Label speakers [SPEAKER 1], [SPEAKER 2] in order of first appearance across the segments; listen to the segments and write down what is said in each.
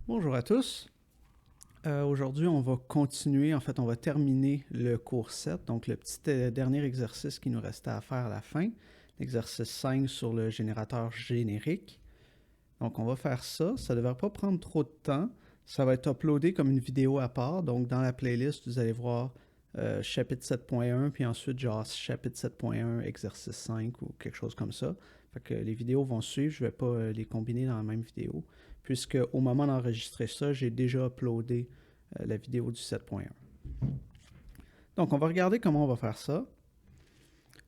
[SPEAKER 1] Bonjour à tous. Aujourd'hui, on va continuer, en fait, on va terminer le cours 7, donc le petit dernier exercice qui nous restait à faire à la fin, l'exercice 5 sur le générateur générique. Donc, on va faire ça. Ça ne devrait pas prendre trop de temps. Ça va être uploadé comme une vidéo à part. Donc, dans la playlist, vous allez voir chapitre 7.1, puis ensuite, genre chapitre 7.1, exercice 5 ou quelque chose comme ça. Fait que les vidéos vont suivre. Je ne vais pas les combiner dans la même vidéo, puisque au moment d'enregistrer ça, j'ai déjà uploadé la vidéo du 7.1. Donc, on va regarder comment on va faire ça.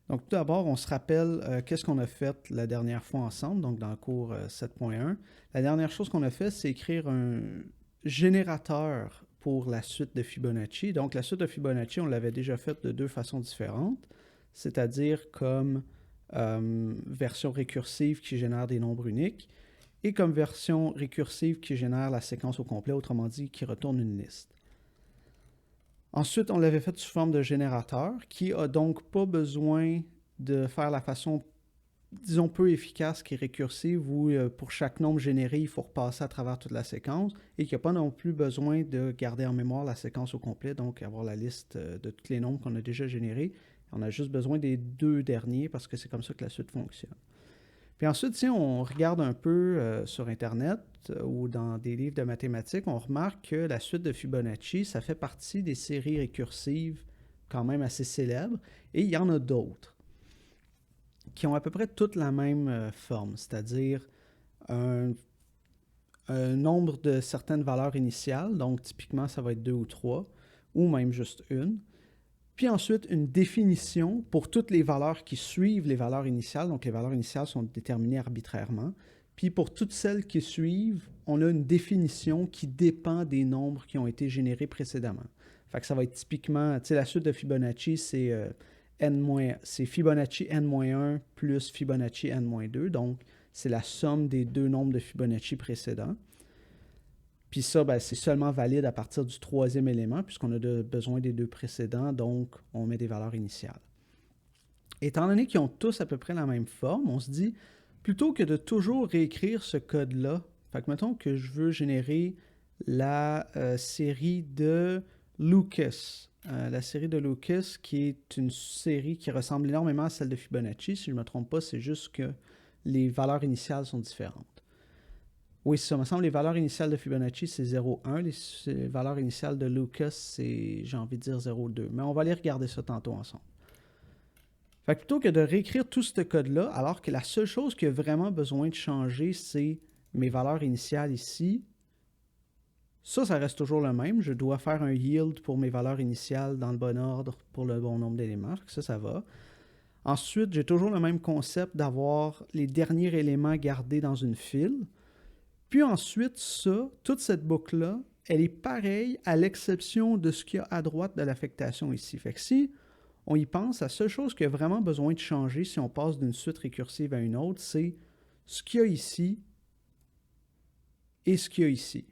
[SPEAKER 1] Donc, tout d'abord, on se rappelle qu'est-ce qu'on a fait la dernière fois ensemble, donc dans le cours 7.1. La dernière chose qu'on a fait, c'est écrire un générateur pour la suite de Fibonacci. Donc, la suite de Fibonacci, on l'avait déjà faite de deux façons différentes, c'est-à-dire comme version récursive qui génère des nombres uniques et comme version récursive qui génère la séquence au complet, autrement dit, qui retourne une liste. Ensuite, on l'avait fait sous forme de générateur, qui a donc pas besoin de faire la façon, disons, peu efficace qui est récursive, où pour chaque nombre généré, il faut repasser à travers toute la séquence, et qui n'a pas non plus besoin de garder en mémoire la séquence au complet, donc avoir la liste de tous les nombres qu'on a déjà générés. On a juste besoin des deux derniers, parce que c'est comme ça que la suite fonctionne. Puis ensuite, si on regarde un peu sur Internet ou dans des livres de mathématiques, on remarque que la suite de Fibonacci, ça fait partie des séries récursives quand même assez célèbres, et il y en a d'autres qui ont à peu près toutes la même forme, c'est-à-dire un, un nombre de certaines valeurs initiales, donc typiquement ça va être 2 ou 3, ou même juste une. Puis ensuite, une définition pour toutes les valeurs qui suivent les valeurs initiales. Donc, les valeurs initiales sont déterminées arbitrairement. Puis pour toutes celles qui suivent, on a une définition qui dépend des nombres qui ont été générés précédemment. Fait que ça va être typiquement, tu sais, la suite de Fibonacci, c'est c'est Fibonacci n-1 plus Fibonacci n-2. Donc, c'est la somme des deux nombres de Fibonacci précédents. Puis ça, ben, c'est seulement valide à partir du troisième élément, puisqu'on a besoin des deux précédents, donc on met des valeurs initiales. Étant donné qu'ils ont tous à peu près la même forme, on se dit, plutôt que de toujours réécrire ce code-là, fait que mettons que je veux générer la série de Lucas. La série de Lucas, qui est une série qui ressemble énormément à celle de Fibonacci. Si je ne me trompe pas, c'est juste que les valeurs initiales sont différentes. Oui, ça me semble les valeurs initiales de Fibonacci, c'est 0,1. Les valeurs initiales de Lucas, c'est, j'ai envie de dire 0,2. Mais on va aller regarder ça tantôt ensemble. Fait que plutôt que de réécrire tout ce code-là, alors que la seule chose qui a vraiment besoin de changer, c'est mes valeurs initiales ici, ça reste toujours le même. Je dois faire un yield pour mes valeurs initiales dans le bon ordre pour le bon nombre d'éléments. Ça va. Ensuite, j'ai toujours le même concept d'avoir les derniers éléments gardés dans une file. Puis ensuite, toute cette boucle-là, elle est pareille à l'exception de ce qu'il y a à droite de l'affectation ici. Fait que si on y pense, la seule chose qui a vraiment besoin de changer si on passe d'une suite récursive à une autre, c'est ce qu'il y a ici et ce qu'il y a ici.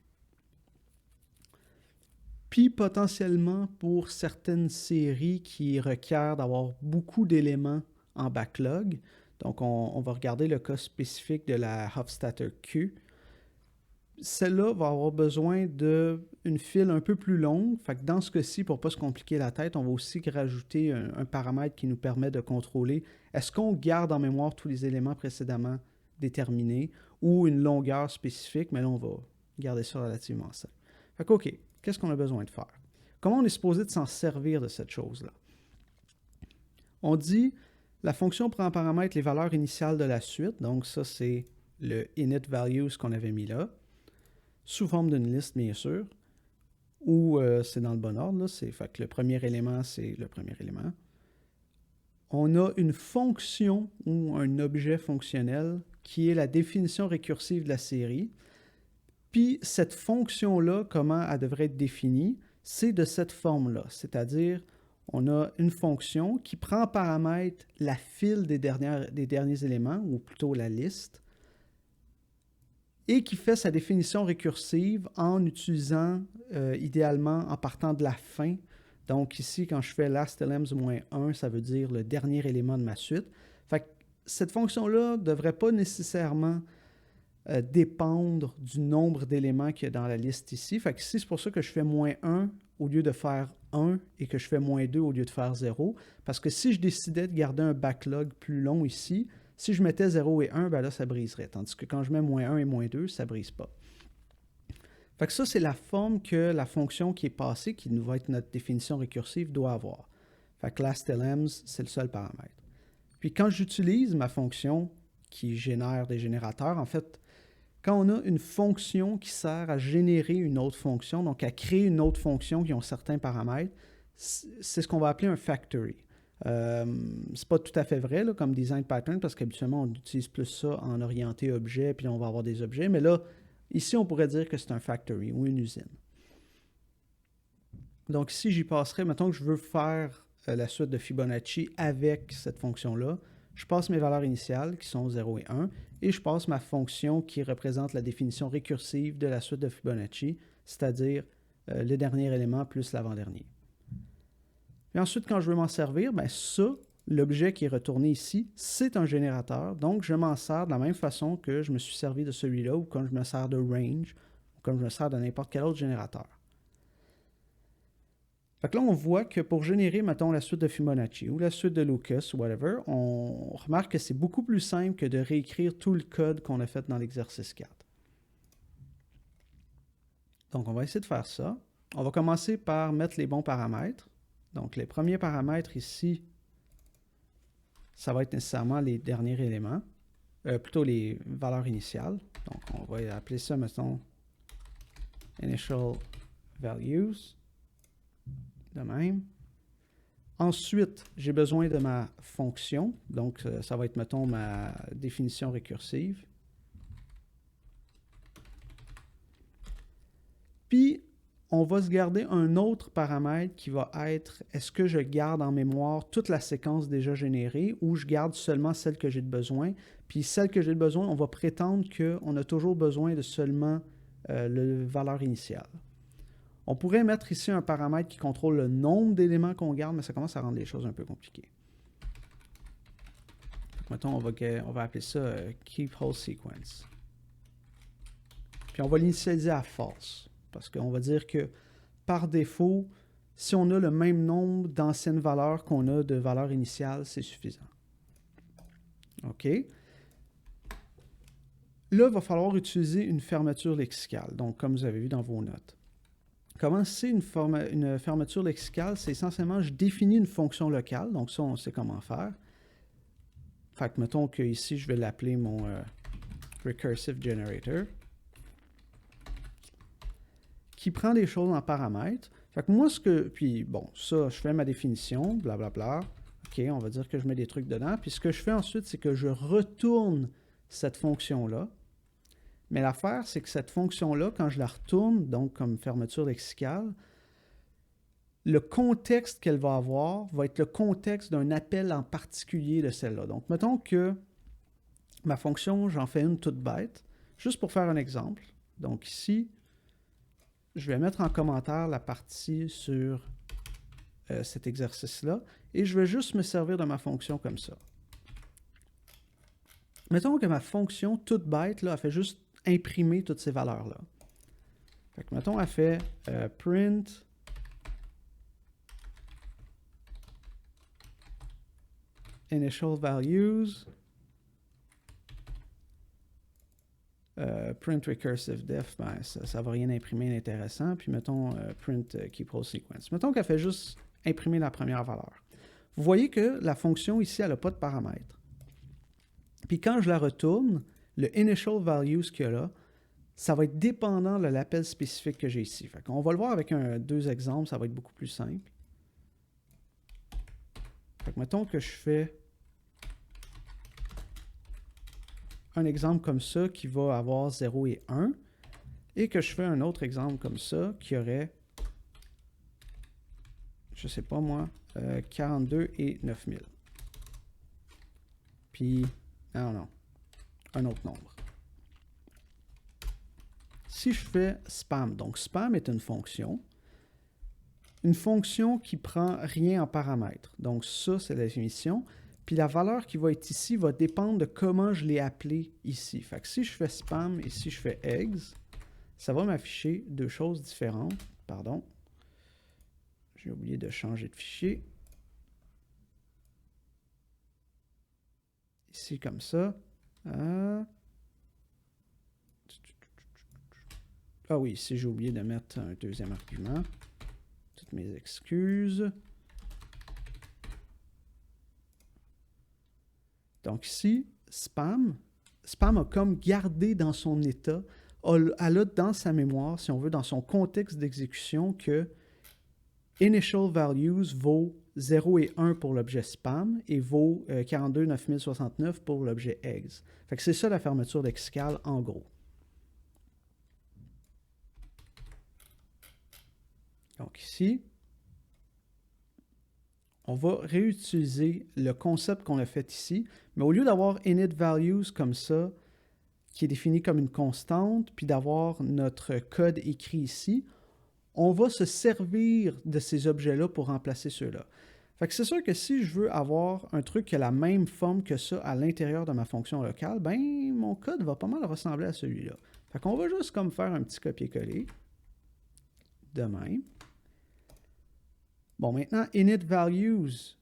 [SPEAKER 1] Puis potentiellement pour certaines séries qui requièrent d'avoir beaucoup d'éléments en backlog, donc on va regarder le cas spécifique de la Hofstadter Q. Celle-là va avoir besoin d'une file un peu plus longue. Fait que dans ce cas-ci, pour ne pas se compliquer la tête, on va aussi rajouter un paramètre qui nous permet de contrôler est-ce qu'on garde en mémoire tous les éléments précédemment déterminés ou une longueur spécifique, mais là, on va garder ça relativement simple. Fait que, OK, qu'est-ce qu'on a besoin de faire? Comment on est supposé de s'en servir de cette chose-là? On dit, la fonction prend en paramètre les valeurs initiales de la suite. Donc ça, c'est le init values qu'on avait mis là, sous forme d'une liste, bien sûr, ou c'est dans le bon ordre. Là, fait que le premier élément, c'est le premier élément. On a une fonction ou un objet fonctionnel qui est la définition récursive de la série. Puis cette fonction-là, comment elle devrait être définie, c'est de cette forme-là. C'est-à-dire, on a une fonction qui prend en paramètre la file des derniers éléments, ou plutôt la liste, et qui fait sa définition récursive en utilisant, idéalement, en partant de la fin. Donc ici, quand je fais last_elements-1, ça veut dire le dernier élément de ma suite. Fait que cette fonction-là ne devrait pas nécessairement dépendre du nombre d'éléments qu'il y a dans la liste ici. Fait que ici, c'est pour ça que je fais moins 1 au lieu de faire 1 et que je fais moins 2 au lieu de faire 0. Parce que si je décidais de garder un backlog plus long ici, si je mettais 0 et 1, ben là, ça briserait. Tandis que quand je mets moins 1 et moins 2, ça ne brise pas. Fait que ça, c'est la forme que la fonction qui est passée, qui va être notre définition récursive, doit avoir. Fait que lastLems, c'est le seul paramètre. Puis quand j'utilise ma fonction qui génère des générateurs, en fait, quand on a une fonction qui sert à générer une autre fonction, donc à créer une autre fonction qui ont certains paramètres, c'est ce qu'on va appeler un factory. C'est pas tout à fait vrai là, comme design pattern, parce qu'habituellement, on utilise plus ça en orienté objet, puis on va avoir des objets. Mais là, ici, on pourrait dire que c'est un factory ou une usine. Donc ici, j'y passerai, mettons que je veux faire la suite de Fibonacci avec cette fonction-là. Je passe mes valeurs initiales, qui sont 0 et 1, et je passe ma fonction qui représente la définition récursive de la suite de Fibonacci, c'est-à-dire le dernier élément plus l'avant-dernier. Et ensuite, quand je veux m'en servir, ben ça, l'objet qui est retourné ici, c'est un générateur. Donc, je m'en sers de la même façon que je me suis servi de celui-là, ou comme je me sers de range, ou comme je me sers de n'importe quel autre générateur. Fait que là, on voit que pour générer, mettons, la suite de Fibonacci ou la suite de Lucas ou whatever, on remarque que c'est beaucoup plus simple que de réécrire tout le code qu'on a fait dans l'exercice 4. Donc, on va essayer de faire ça. On va commencer par mettre les bons paramètres. Donc, les premiers paramètres ici, ça va être nécessairement les derniers éléments, plutôt les valeurs initiales. Donc, on va appeler ça, mettons, initial values. De même. Ensuite, j'ai besoin de ma fonction. Donc, ça va être, mettons, ma définition récursive. Puis, on va se garder un autre paramètre qui va être, est-ce que je garde en mémoire toute la séquence déjà générée ou je garde seulement celle que j'ai de besoin. Puis, celle que j'ai de besoin, on va prétendre qu'on a toujours besoin de seulement la valeur initiale. On pourrait mettre ici un paramètre qui contrôle le nombre d'éléments qu'on garde, mais ça commence à rendre les choses un peu compliquées. Mettons, on va appeler ça keep whole sequence. Puis on va l'initialiser à false, parce qu'on va dire que par défaut, si on a le même nombre d'anciennes valeurs qu'on a de valeurs initiales, c'est suffisant. OK? Là, il va falloir utiliser une fermeture lexicale, donc comme vous avez vu dans vos notes. Comment c'est une fermeture lexicale? C'est essentiellement, je définis une fonction locale, donc ça, on sait comment faire. Fait que, mettons que ici, je vais l'appeler mon recursive generator, qui prend des choses en paramètres. Fait que moi, puis bon, ça, je fais ma définition, blablabla. OK, on va dire que je mets des trucs dedans. Puis ce que je fais ensuite, c'est que je retourne cette fonction-là. Mais l'affaire, c'est que cette fonction-là, quand je la retourne, donc comme fermeture lexicale, le contexte qu'elle va avoir va être le contexte d'un appel en particulier de celle-là. Donc, mettons que ma fonction, j'en fais une toute bête, juste pour faire un exemple. Donc ici, je vais mettre en commentaire la partie sur cet exercice-là, et je vais juste me servir de ma fonction comme ça. Mettons que ma fonction toute bête, là, elle fait juste imprimer toutes ces valeurs-là. Fait que, mettons, elle fait print initial values, print recursive def, ben, ça ne va rien imprimer d'intéressant. Puis, mettons, print keep whole sequence. Mettons qu'elle fait juste imprimer la première valeur. Vous voyez que la fonction ici, elle n'a pas de paramètres. Puis, quand je la retourne, le initial values qu'il y a là, ça va être dépendant de l'appel spécifique que j'ai ici. Fait qu'on va le voir avec deux exemples, ça va être beaucoup plus simple. Fait que mettons que je fais un exemple comme ça qui va avoir 0 et 1, et que je fais un autre exemple comme ça qui aurait, je sais pas moi, 42 et 9000. Puis, non, un autre nombre. Si je fais spam, donc spam est une fonction qui prend rien en paramètres. Donc ça, c'est la définition. Puis la valeur qui va être ici va dépendre de comment je l'ai appelé ici. Fait que si je fais spam et si je fais eggs, ça va m'afficher deux choses différentes. Pardon. J'ai oublié de changer de fichier. Ici, comme ça. Ah oui, ici, j'ai oublié de mettre un deuxième argument. Toutes mes excuses. Donc ici, spam a comme gardé dans son état, elle a dans sa mémoire, si on veut, dans son contexte d'exécution, que initial values vaut 0 et 1 pour l'objet spam et vaut 42 9069 pour l'objet eggs. Fait que c'est ça la fermeture lexicale en gros. Donc ici, on va réutiliser le concept qu'on a fait ici, mais au lieu d'avoir init values comme ça, qui est défini comme une constante, puis d'avoir notre code écrit ici, on va se servir de ces objets-là pour remplacer ceux-là. Fait que c'est sûr que si je veux avoir un truc qui a la même forme que ça à l'intérieur de ma fonction locale, ben mon code va pas mal ressembler à celui-là. Fait qu'on va juste comme faire un petit copier-coller. De même. Bon, maintenant, init values,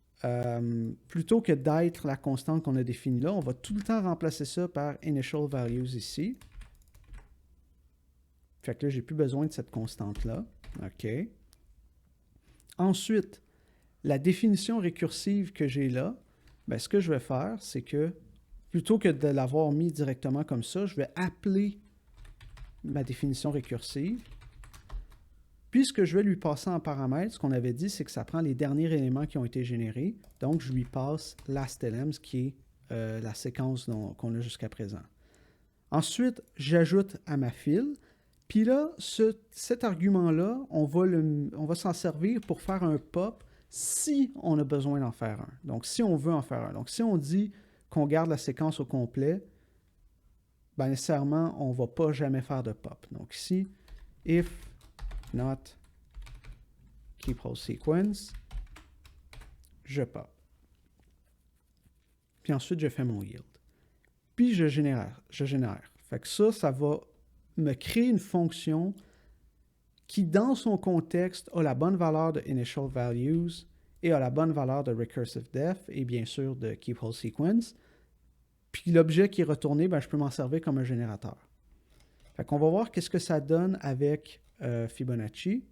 [SPEAKER 1] plutôt que d'être la constante qu'on a définie là, on va tout le temps remplacer ça par initial values ici. Fait que là, j'ai plus besoin de cette constante-là. OK. Ensuite, la définition récursive que j'ai là, ben, ce que je vais faire, c'est que plutôt que de l'avoir mis directement comme ça, je vais appeler ma définition récursive. Puis ce que je vais lui passer en paramètre, ce qu'on avait dit, c'est que ça prend les derniers éléments qui ont été générés. Donc, je lui passe lastLM, qui est la séquence qu'on a jusqu'à présent. Ensuite, j'ajoute à ma file. Puis là, cet argument-là, on va s'en servir pour faire un pop si on a besoin d'en faire un. Donc, si on veut en faire un. Donc, si on dit qu'on garde la séquence au complet, ben, nécessairement, on ne va pas jamais faire de pop. Donc, ici, if not keep whole sequence, je pop. Puis ensuite, je fais mon yield. Puis, je génère. Fait que ça va me créer une fonction qui, dans son contexte, a la bonne valeur de initial values et a la bonne valeur de recursive def et bien sûr de keep whole sequence. Puis l'objet qui est retourné, ben, je peux m'en servir comme un générateur. Fait qu'on va voir qu'est-ce que ça donne avec Fibonacci.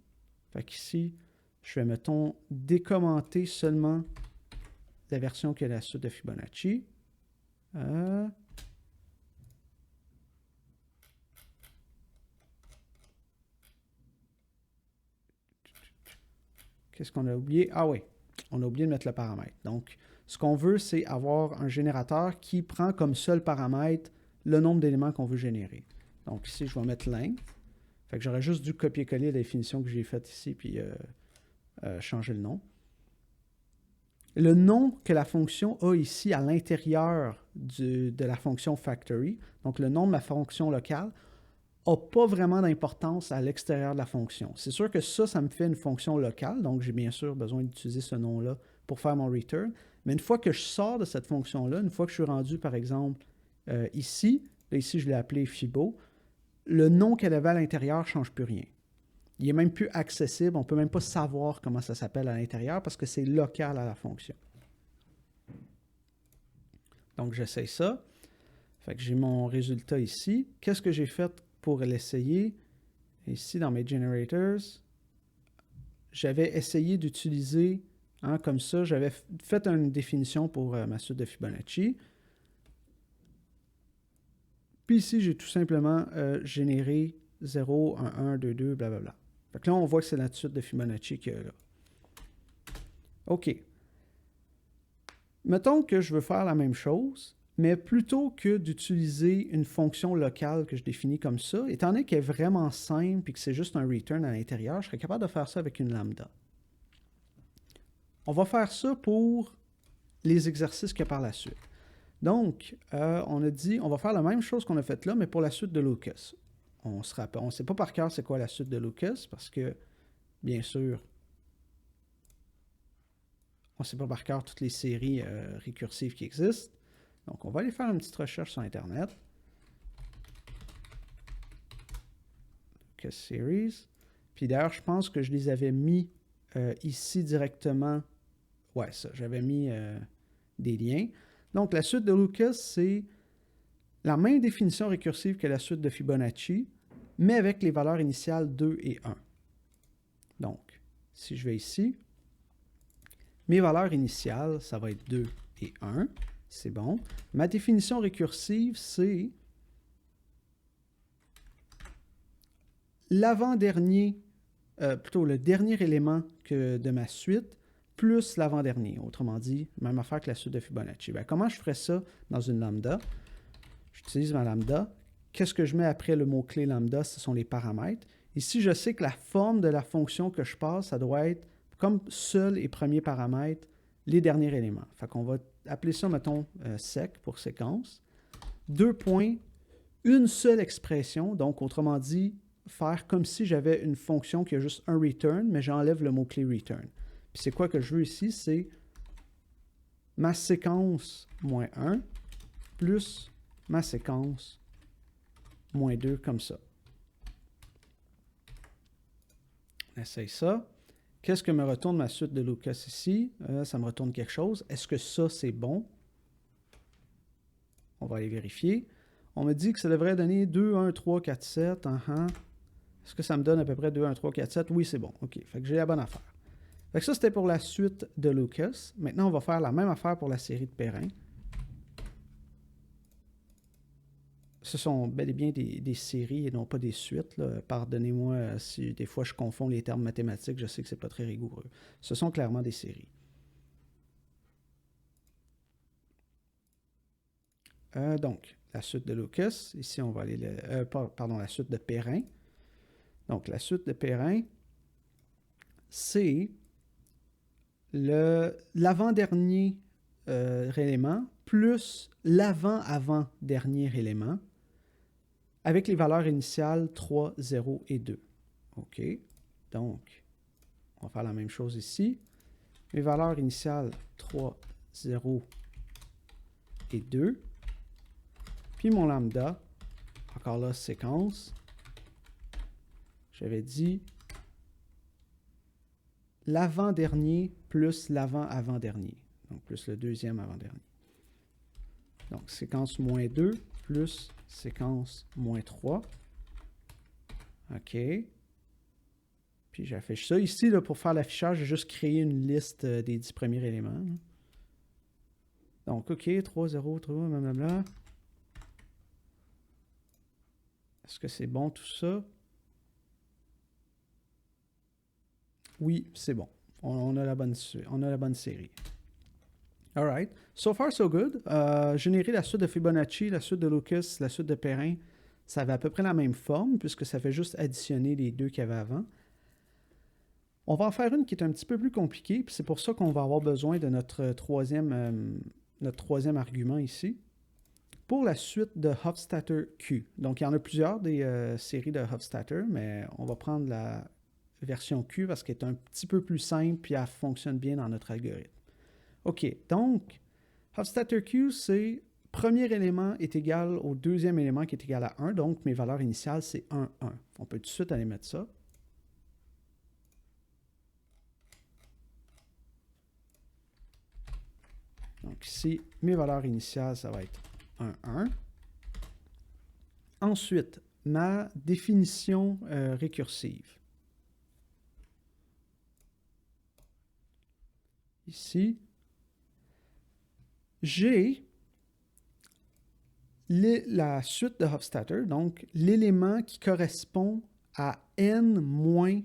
[SPEAKER 1] Fait qu'ici, je vais, mettons, décommenter seulement la version qui est la suite de Fibonacci. Qu'est-ce qu'on a oublié? Ah oui, on a oublié de mettre le paramètre. Donc, ce qu'on veut, c'est avoir un générateur qui prend comme seul paramètre le nombre d'éléments qu'on veut générer. Donc ici, je vais mettre length. Fait que j'aurais juste dû copier-coller la définition que j'ai faite ici, puis changer le nom. Le nom que la fonction a ici à l'intérieur de la fonction factory, donc le nom de ma fonction locale, n'a pas vraiment d'importance à l'extérieur de la fonction. C'est sûr que ça me fait une fonction locale, donc j'ai bien sûr besoin d'utiliser ce nom-là pour faire mon return. Mais une fois que je sors de cette fonction-là, une fois que je suis rendu, par exemple, ici, là, ici je l'ai appelé Fibo, le nom qu'elle avait à l'intérieur ne change plus rien. Il n'est même plus accessible, on ne peut même pas savoir comment ça s'appelle à l'intérieur parce que c'est local à la fonction. Donc j'essaie ça. Fait que j'ai mon résultat ici. Qu'est-ce que j'ai fait pour l'essayer? Ici, dans mes generators, j'avais essayé d'utiliser, comme ça, j'avais fait une définition pour ma suite de Fibonacci. Puis ici, j'ai tout simplement généré 0, 1, 1, 2, 2, blablabla. Fait que là, on voit que c'est la suite de Fibonacci qu'il y a là. OK. Mettons que je veux faire la même chose, mais plutôt que d'utiliser une fonction locale que je définis comme ça, étant donné qu'elle est vraiment simple et que c'est juste un return à l'intérieur, je serais capable de faire ça avec une lambda. On va faire ça pour les exercices qu'il y a par la suite. Donc, on a dit, on va faire la même chose qu'on a faite là, mais pour la suite de Lucas. On ne sait pas par cœur c'est quoi la suite de Lucas, parce que, bien sûr, On ne sait pas par cœur toutes les séries récursives qui existent. Donc, on va aller faire une petite recherche sur Internet. Lucas Series. Puis d'ailleurs, je pense que je les avais mis ici directement. Ouais, ça, j'avais mis des liens. Donc, la suite de Lucas, c'est la même définition récursive que la suite de Fibonacci, mais avec les valeurs initiales 2 et 1. Donc, si je vais ici, mes valeurs initiales, ça va être 2 et 1. C'est bon. Ma définition récursive, c'est l'avant-dernier, plutôt le dernier élément de ma suite, plus l'avant-dernier. Autrement dit, même affaire que la suite de Fibonacci. Bien, comment je ferais ça dans une lambda? J'utilise ma lambda. Qu'est-ce que je mets après le mot-clé lambda? Ce sont les paramètres. Ici, je sais que la forme de la fonction que je passe, ça doit être comme seul et premier paramètre, les derniers éléments. Fait qu'on va appeler ça, mettons, sec pour séquence. 2 points, une seule expression. Donc, autrement dit, faire comme si j'avais une fonction qui a juste un return, mais j'enlève le mot-clé return. Puis c'est quoi que je veux ici? C'est ma séquence moins 1 plus ma séquence moins 2 comme ça. On essaye ça. Qu'est-ce que me retourne ma suite de Lucas ici? Ça me retourne quelque chose. Est-ce que ça, c'est bon? On va aller vérifier. On me dit que ça devrait donner 2, 1, 3, 4, 7. Est-ce que ça me donne à peu près 2, 1, 3, 4, 7? Oui, c'est bon. OK. Fait que j'ai la bonne affaire. Fait que ça, c'était pour la suite de Lucas. Maintenant, on va faire la même affaire pour la série de Perrin. Ce sont bel et bien des séries et non pas des suites. Pardonnez-moi si des fois je confonds les termes mathématiques. Je sais que ce n'est pas très rigoureux. Ce sont clairement des séries. Donc, la suite de Lucas. Ici, on va aller... pardon, la suite de Perrin. Donc, la suite de Perrin, c'est l'avant-dernier élément plus l'avant-avant-dernier élément avec les valeurs initiales 3, 0 et 2. OK. Donc, on va faire la même chose ici. Mes valeurs initiales 3, 0 et 2. Puis mon lambda, encore là, séquence. J'avais dit l'avant-dernier plus l'avant-avant-dernier. Donc, plus le deuxième avant-dernier. Donc, séquence moins 2 plus séquence moins 3. OK. Puis, j'affiche ça. Ici, là, pour faire l'affichage, j'ai juste créé une liste des 10 premiers éléments. Donc, OK, 3, 0, 3, blablabla. Est-ce que c'est bon tout ça? Oui, c'est bon. On a la bonne série. All right. So far, so good. Générer la suite de Fibonacci, la suite de Lucas, la suite de Perrin, ça avait à peu près la même forme puisque ça fait juste additionner les deux qu'il y avait avant. On va en faire une qui est un petit peu plus compliquée, puis c'est pour ça qu'on va avoir besoin de notre troisième argument ici. Pour la suite de Hofstadter Q. Donc, il y en a plusieurs des séries de Hofstadter, mais on va prendre la version Q parce qu'elle est un petit peu plus simple et elle fonctionne bien dans notre algorithme. OK, donc, Hofstadter Q, c'est premier élément est égal au deuxième élément qui est égal à 1, donc mes valeurs initiales, c'est 1, 1. On peut tout de suite aller mettre ça. Donc ici, mes valeurs initiales, ça va être 1, 1. Ensuite, ma définition récursive. Ici, j'ai la suite de Hofstadter, donc l'élément qui correspond à n moins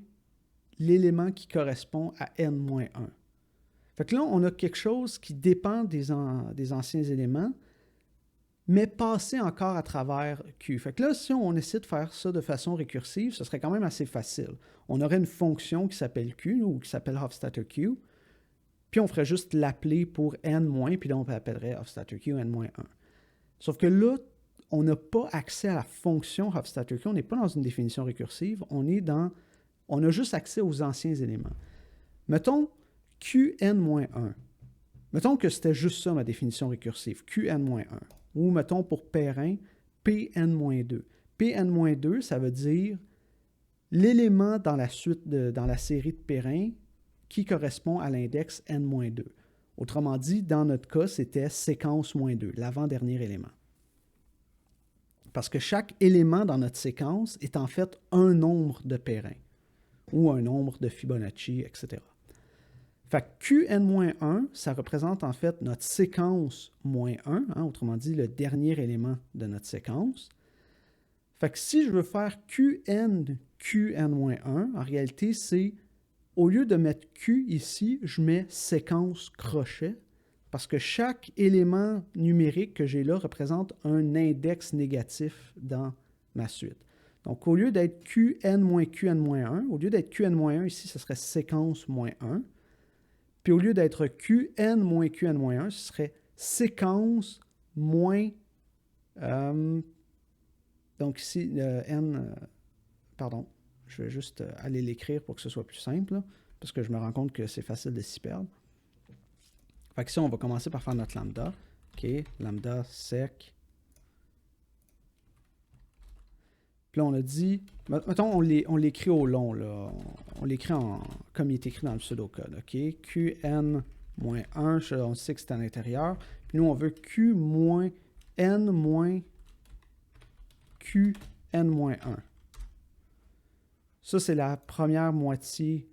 [SPEAKER 1] l'élément qui correspond à n moins 1. Fait que là, on a quelque chose qui dépend des anciens éléments, mais passé encore à travers Q. Fait que là, si on essaie de faire ça de façon récursive, ce serait quand même assez facile. On aurait une fonction qui s'appelle Q, ou qui s'appelle Hofstadter Q, puis on ferait juste l'appeler pour n-, puis là, on appellerait Hofstadter Q n-1. Sauf que là, on n'a pas accès à la fonction Hofstadter Q, on n'est pas dans une définition récursive, on a juste accès aux anciens éléments. Mettons Qn-1. Mettons que c'était juste ça ma définition récursive, Qn-1. Ou mettons pour Perrin, Pn-2. Pn-2, ça veut dire l'élément dans la suite, dans la série de Perrin qui correspond à l'index n-2. Autrement dit, dans notre cas, c'était séquence-2, l'avant-dernier élément. Parce que chaque élément dans notre séquence est en fait un nombre de Perrin ou un nombre de Fibonacci, etc. Fait que Qn-1, ça représente en fait notre séquence -1, hein, autrement dit le dernier élément de notre séquence. Fait que si je veux faire Qn, Qn-1, en réalité, c'est, au lieu de mettre Q ici, je mets séquence crochet, parce que chaque élément numérique que j'ai là représente un index négatif dans ma suite. Donc, au lieu d'être Qn-Qn-1, au lieu d'être Qn-1 ici, ce serait séquence -1. Puis au lieu d'être Qn-Qn-1, ce serait séquence moins... donc ici, pardon, je vais juste aller l'écrire pour que ce soit plus simple, là, parce que je me rends compte que c'est facile de s'y perdre. Fait que ici, on va commencer par faire notre lambda. OK, lambda sec. Puis là, on a dit, mettons, on l'écrit au long, là. On l'écrit comme il est écrit dans le pseudocode. OK, Qn-1, on sait que c'est à l'intérieur. Puis nous, on veut Q-N- Qn-1. Ça, c'est la première moitié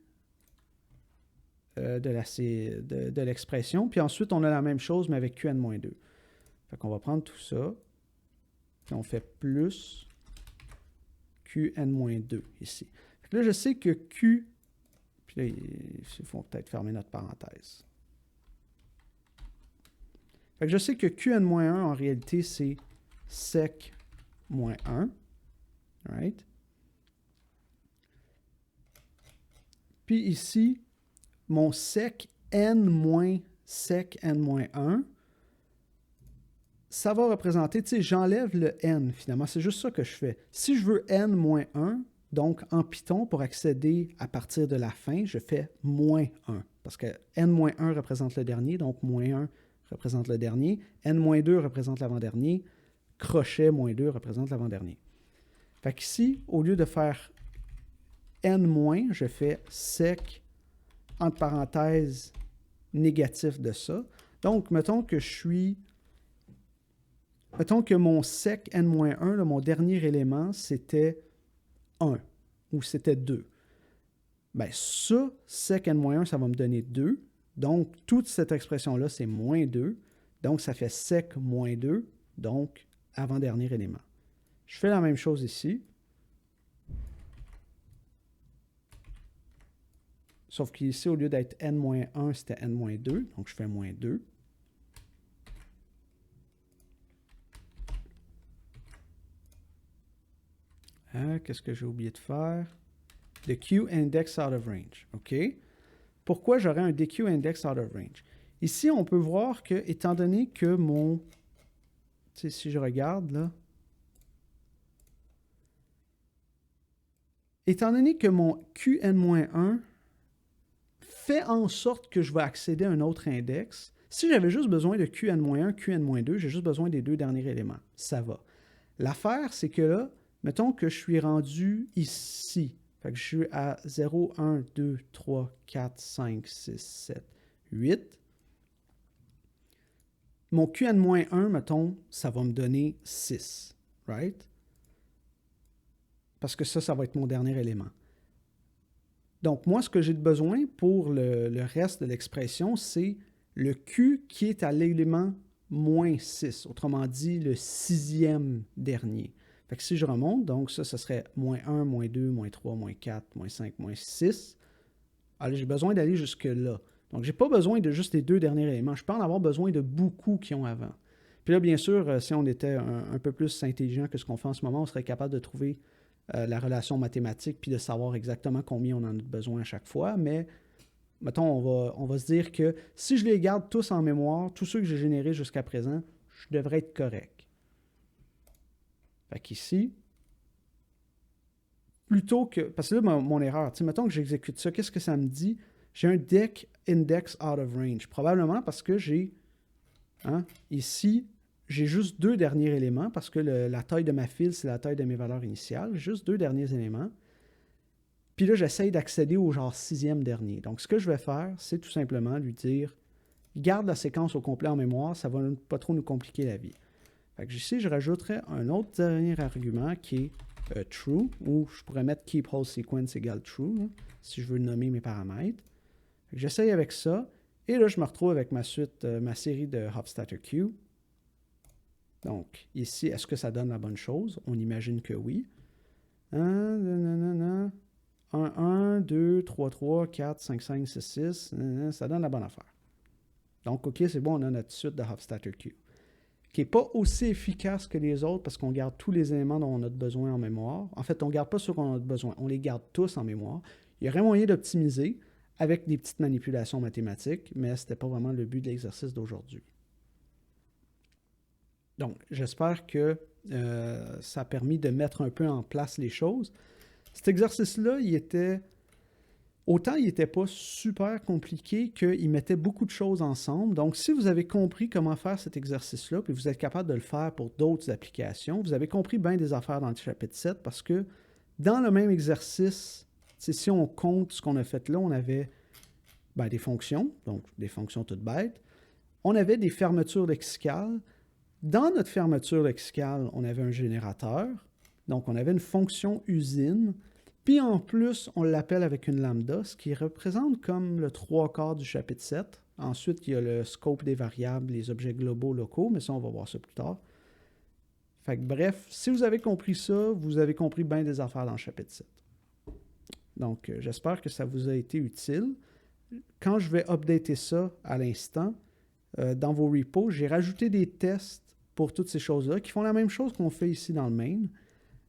[SPEAKER 1] de l'expression. Puis ensuite, on a la même chose, mais avec Qn-2. Fait qu'on va prendre tout ça. Puis on fait plus Qn-2 ici. Fait que là, je sais que Q... Puis là, il faut peut-être fermer notre parenthèse. Fait que je sais que Qn-1, en réalité, c'est sec-1. Right? Puis ici, mon sec n-sec n-1, ça va représenter, tu sais, j'enlève le n finalement, c'est juste ça que je fais. Si je veux n-1, donc en Python, pour accéder à partir de la fin, je fais -1, parce que n-1 représente le dernier, donc -1 représente le dernier, n-2 représente l'avant-dernier, crochet -2 représente l'avant-dernier. Fait qu'ici, au lieu de faire n-, je fais sec, entre parenthèses, négatif de ça. Donc, mettons que mettons que mon sec n-1, là, mon dernier élément, c'était 1 ou c'était 2. Bien, ça, sec n-1, ça va me donner 2. Donc, toute cette expression-là, c'est -2. Donc, ça fait sec -2, donc avant-dernier élément. Je fais la même chose ici. Sauf qu'ici, au lieu d'être n-1, c'était n-2. Donc, je fais -2. Qu'est-ce que j'ai oublié de faire? The Q index out of range. OK? Pourquoi j'aurais un DQ index out of range? Ici, on peut voir que, étant donné que mon... Tu sais, si je regarde, là... Étant donné que mon Qn-1 fait en sorte que je vais accéder à un autre index, si j'avais juste besoin de Qn-1, Qn-2, j'ai juste besoin des deux derniers éléments. Ça va. L'affaire, c'est que là, mettons que je suis rendu ici. Fait que je suis à 0, 1, 2, 3, 4, 5, 6, 7, 8. Mon Qn-1, mettons, ça va me donner 6. Right? Parce que ça va être mon dernier élément. Donc, moi, ce que j'ai besoin pour le reste de l'expression, c'est le Q qui est à l'élément -6. Autrement dit, le sixième dernier. Fait que si je remonte, donc ça serait -1, -2, -3, -4, -5, -6. Alors, j'ai besoin d'aller jusque-là. Donc, je n'ai pas besoin de juste les deux derniers éléments. Je peux en avoir besoin de beaucoup qui ont avant. Puis là, bien sûr, si on était un peu plus intelligent que ce qu'on fait en ce moment, on serait capable de trouver la relation mathématique puis de savoir exactement combien on en a besoin à chaque fois. Mais, mettons, on va se dire que si je les garde tous en mémoire, tous ceux que j'ai générés jusqu'à présent, je devrais être correct. Fait qu'ici, plutôt que... Parce que là, mon erreur, mettons que j'exécute ça, qu'est-ce que ça me dit? J'ai un DEC index out of range? Probablement parce que ici, j'ai juste 2 derniers éléments parce que la taille de ma file, c'est la taille de mes valeurs initiales. Juste 2 derniers éléments. Puis là, j'essaye d'accéder au genre 6e dernier. Donc, ce que je vais faire, c'est tout simplement lui dire « Garde la séquence au complet en mémoire, ça ne va pas trop nous compliquer la vie. » Fait que ici, je rajouterai un autre dernier argument qui est true, ou je pourrais mettre keep whole sequence égale true, là, si je veux nommer mes paramètres. J'essaye avec ça, et là, je me retrouve avec ma suite, ma série de Hofstadter Q. Donc, ici, est-ce que ça donne la bonne chose? On imagine que oui. 1, 2, 3, 3, 4, 5, 5, 6, 6, ça donne la bonne affaire. Donc, OK, c'est bon, on a notre suite de Hofstadter Q, qui n'est pas aussi efficace que les autres parce qu'on garde tous les éléments dont on a besoin en mémoire. En fait, on ne garde pas ceux qu'on a besoin, on les garde tous en mémoire. Il y aurait moyen d'optimiser avec des petites manipulations mathématiques, mais ce n'était pas vraiment le but de l'exercice d'aujourd'hui. Donc, j'espère que ça a permis de mettre un peu en place les choses. Cet exercice-là, autant il n'était pas super compliqué qu'il mettait beaucoup de choses ensemble. Donc, si vous avez compris comment faire cet exercice-là, puis vous êtes capable de le faire pour d'autres applications, vous avez compris bien des affaires dans le chapitre 7 parce que dans le même exercice, si on compte ce qu'on a fait là, on avait des fonctions, donc des fonctions toutes bêtes. On avait des fermetures lexicales. Dans notre fermeture lexicale, on avait un générateur. Donc, on avait une fonction usine. Puis en plus, on l'appelle avec une lambda, ce qui représente comme le 3/4 du chapitre 7. Ensuite, il y a le scope des variables, les objets globaux locaux, mais ça, on va voir ça plus tard. Fait que bref, si vous avez compris ça, vous avez compris bien des affaires dans le chapitre 7. Donc, j'espère que ça vous a été utile. Quand je vais updater ça à l'instant, dans vos repos, j'ai rajouté des tests pour toutes ces choses-là qui font la même chose qu'on fait ici dans le main.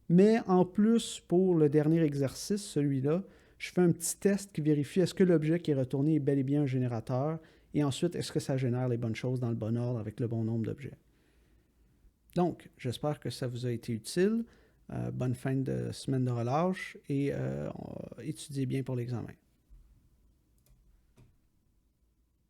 [SPEAKER 1] Mais en plus, pour le dernier exercice, celui-là, je fais un petit test qui vérifie est-ce que l'objet qui est retourné est bel et bien un générateur et ensuite, est-ce que ça génère les bonnes choses dans le bon ordre avec le bon nombre d'objets. Donc, j'espère que ça vous a été utile. Bonne fin de semaine de relâche et étudiez bien pour l'examen.